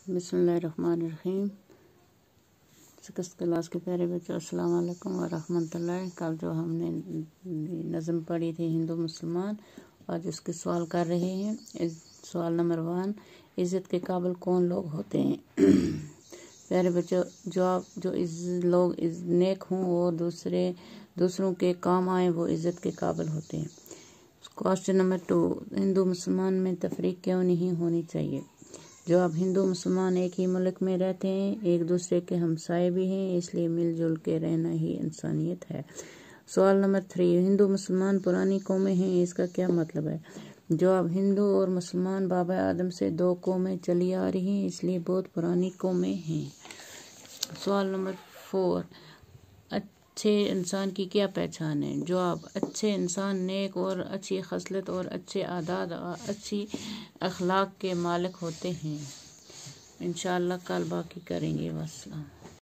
بسم اللہ الرحمن الرحیم۔ 6 کلاس کے پیارے بچوں، السلام علیکم ورحمۃ اللہ۔ کل جو ہم نے نظم پڑھی تھی ہندو مسلمان، آج اس کے سوال کر رہے ہیں۔ سوال نمبر 1، عزت کے قابل کون لوگ ہوتے ہیں؟ پیارے بچوں، جو لوگ نیک ہوں اور دوسروں کے کام آئیں وہ عزت کے قابل ہوتے ہیں۔ کوسچن نمبر 2، ہندو مسلمان میں تفریق کیوں نہیں ہونی چاہیے؟ جواب، ہندو مسلمان ایک ہی ملک میں رہتے ہیں، ایک دوسرے کے ہمسائے بھی ہیں، اس لیے مل جل کے رہنا ہی انسانیت ہے۔ سوال نمبر 3، ہندو مسلمان پرانی قومیں ہیں، اس کا کیا مطلب ہے؟ جواب، ہندو اور مسلمان بابا آدم سے 2 قومیں چلی آ رہی ہیں، اس لیے بہت پرانی قومیں ہیں۔ سوال نمبر 4، اچھے انسان کی کیا پہچان ہے؟ جواب، اچھے انسان نیک اور اچھی خصلت اور اچھے عادات اچھی اخلاق کے مالک ہوتے ہیں۔ انشاءاللہ کل باقی کریں گے۔ والسلام۔